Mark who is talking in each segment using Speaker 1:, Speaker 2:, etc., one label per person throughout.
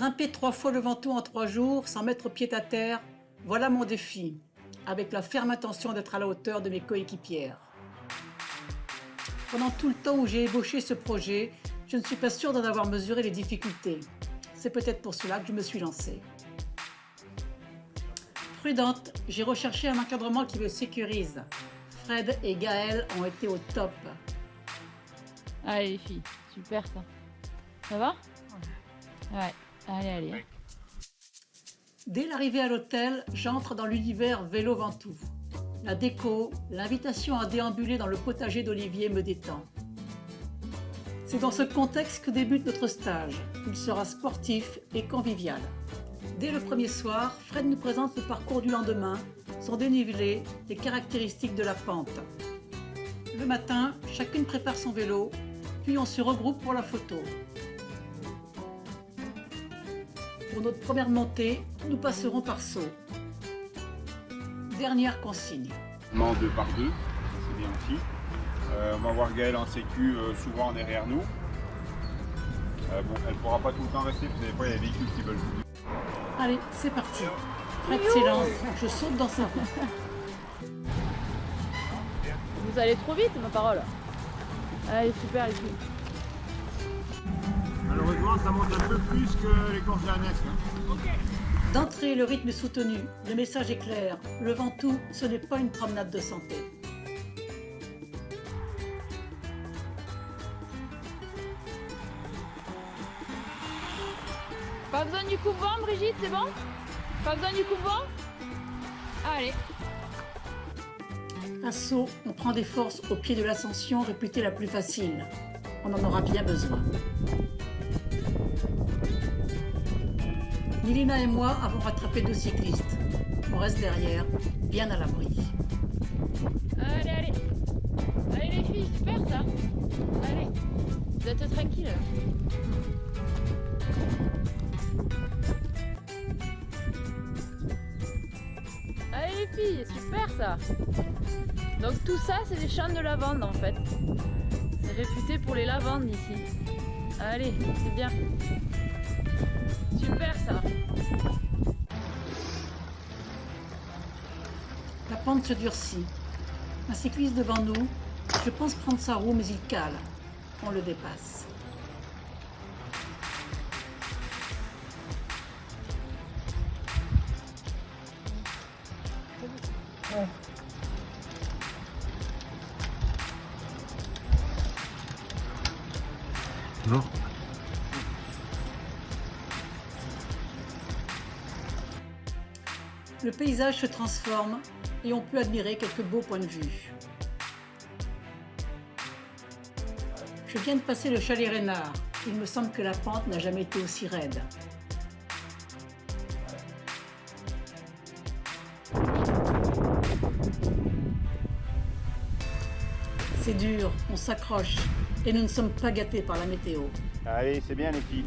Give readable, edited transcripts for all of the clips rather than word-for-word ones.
Speaker 1: Grimper 3 fois le Ventoux en 3 jours sans mettre pied à terre, voilà mon défi, avec la ferme intention d'être à la hauteur de mes coéquipières. Pendant tout le temps où j'ai ébauché ce projet, je ne suis pas sûre d'en avoir mesuré les difficultés. C'est peut-être pour cela que je me suis lancée. Prudente, j'ai recherché un encadrement qui me sécurise. Fred et Gaël ont été au top.
Speaker 2: Allez les filles, super ça. Ça va? Ouais, allez.
Speaker 1: Dès l'arrivée à l'hôtel, j'entre dans l'univers vélo Ventoux. La déco, l'invitation à déambuler dans le potager d'Olivier me détend. C'est dans ce contexte que débute notre stage. Il sera sportif et convivial. Dès le premier soir, Fred nous présente le parcours du lendemain, son dénivelé, les caractéristiques de la pente. Le matin, chacune prépare son vélo, puis on se regroupe pour la photo. Pour notre première montée, nous passerons par saut. Dernière consigne.
Speaker 3: 2 par 2, c'est bien aussi. On va voir Gaëlle en sécu souvent derrière nous. Bon, elle ne pourra pas tout le temps rester parce que des fois il y a des véhicules qui veulent bouger.
Speaker 1: Allez, c'est parti. Fred s'élance, je saute dans sa roue.
Speaker 2: Vous allez trop vite, ma parole. Allez, super les filles.
Speaker 3: Malheureusement, ça monte un peu plus que les courses d'Ernest.
Speaker 1: D'entrée, le rythme est soutenu. Le message est clair. Le Ventoux, ce n'est pas une promenade de santé.
Speaker 2: Pas besoin du coupe-vent, Brigitte, c'est bon? Pas besoin du coupe-vent? Allez.
Speaker 1: À saut, on prend des forces au pied de l'ascension réputée la plus facile. On en aura bien besoin. Nilina et moi avons rattrapé 2 cyclistes. On reste derrière, bien à l'abri.
Speaker 2: Allez. Allez les filles, super ça. Allez, vous êtes tranquilles. Allez les filles, super ça. Donc tout ça, c'est des champs de lavande en fait. C'est réputé pour les lavandes ici. Allez, c'est bien. Super ça.
Speaker 1: La pente se durcit. Un cycliste devant nous, je pense prendre sa roue, mais il cale. On le dépasse.
Speaker 3: Non.
Speaker 1: Le paysage se transforme et on peut admirer quelques beaux points de vue. Je viens de passer le chalet Reynard. Il me semble que la pente n'a jamais été aussi raide. C'est dur, on s'accroche et nous ne sommes pas gâtés par la météo.
Speaker 3: Allez, c'est bien les filles.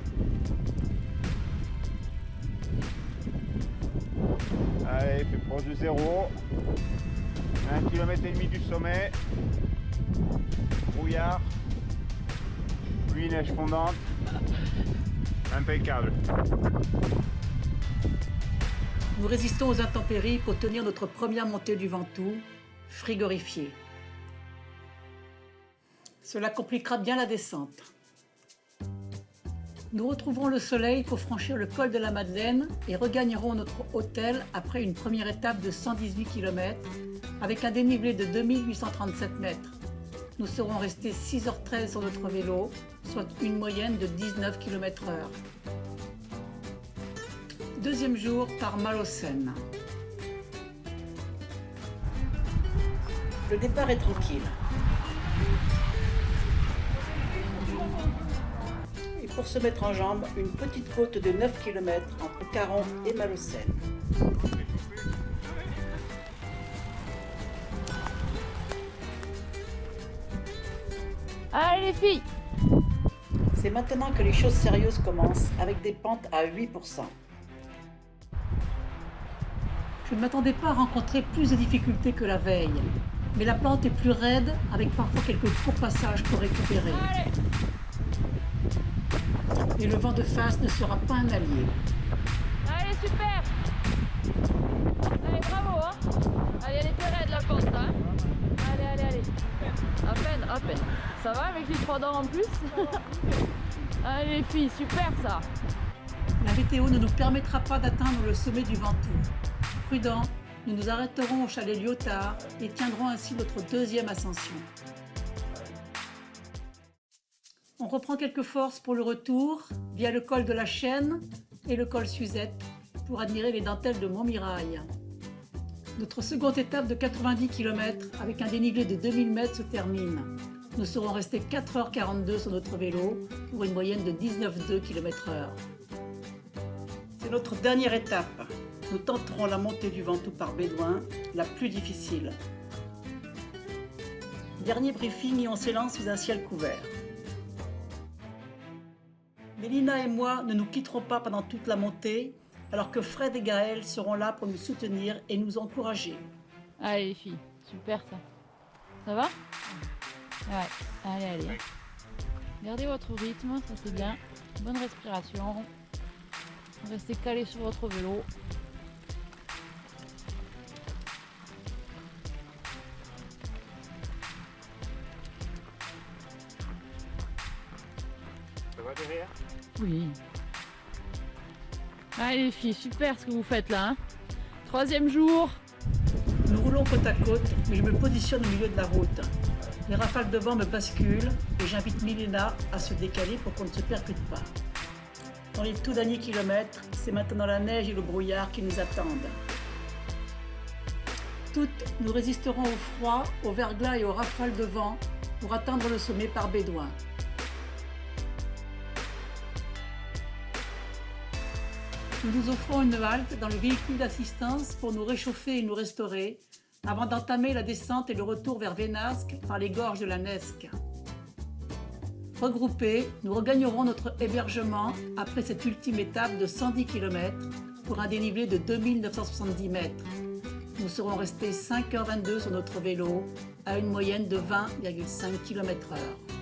Speaker 3: Allez, fait proche de 0. 1,5 km du sommet. Brouillard. Pluie, neige fondante. Impeccable.
Speaker 1: Nous résistons aux intempéries pour tenir notre première montée du Ventoux, frigorifiée. Cela compliquera bien la descente. Nous retrouverons le soleil pour franchir le col de la Madeleine et regagnerons notre hôtel après une première étape de 118 km avec un dénivelé de 2837 mètres. Nous serons restés 6h13 sur notre vélo, soit une moyenne de 19 km/h. Deuxième jour par Malocène. Le départ est tranquille. Et pour se mettre en jambes, une petite côte de 9 km entre Caron et Malocène.
Speaker 2: Allez les filles.
Speaker 1: C'est maintenant que les choses sérieuses commencent avec des pentes à 8%. Je ne m'attendais pas à rencontrer plus de difficultés que la veille, mais la pente est plus raide avec parfois quelques courts passages pour récupérer.
Speaker 2: Allez.
Speaker 1: Mais le vent de face ne sera pas un allié.
Speaker 2: Allez, super! Allez, bravo, hein! Allez, elle était raide la pente, hein! Allez, allez, allez! À peine, à peine. Ça va avec les 3 dents en plus? Allez, les filles, super ça!
Speaker 1: La météo ne nous permettra pas d'atteindre le sommet du Ventoux. Prudents, nous nous arrêterons au chalet Lyotard et tiendrons ainsi notre deuxième ascension. On reprend quelques forces pour le retour via le col de la Chaîne et le col Suzette pour admirer les dentelles de Montmirail. Notre seconde étape de 90 km avec un dénivelé de 2000 mètres se termine. Nous serons restés 4h42 sur notre vélo pour une moyenne de 19,2 km/h. C'est notre dernière étape. Nous tenterons la montée du Ventoux par Bédouin, la plus difficile. Dernier briefing et on s'élance sous un ciel couvert. Mélina et moi ne nous quitterons pas pendant toute la montée, alors que Fred et Gaël seront là pour nous soutenir et nous encourager.
Speaker 2: Allez les filles, super ça. Ça va? Ouais, allez, allez. Gardez votre rythme, ça c'est bien. Bonne respiration. Restez calés sur votre vélo.
Speaker 3: Ça va derrière?
Speaker 2: Oui. Allez les filles, super ce que vous faites là. Hein. 3e jour.
Speaker 1: Nous roulons côte à côte, mais je me positionne au milieu de la route. Les rafales de vent me basculent et j'invite Mélina à se décaler pour qu'on ne se percute pas. Dans les tout derniers kilomètres, c'est maintenant la neige et le brouillard qui nous attendent. Toutes, nous résisterons au froid, au verglas et aux rafales de vent pour atteindre le sommet par Bédouin. Nous nous offrons une halte dans le véhicule d'assistance pour nous réchauffer et nous restaurer avant d'entamer la descente et le retour vers Vénasque par les gorges de la Nesque. Regroupés, nous regagnerons notre hébergement après cette ultime étape de 110 km pour un dénivelé de 2970 mètres. Nous serons restés 5h22 sur notre vélo à une moyenne de 20,5 km/h.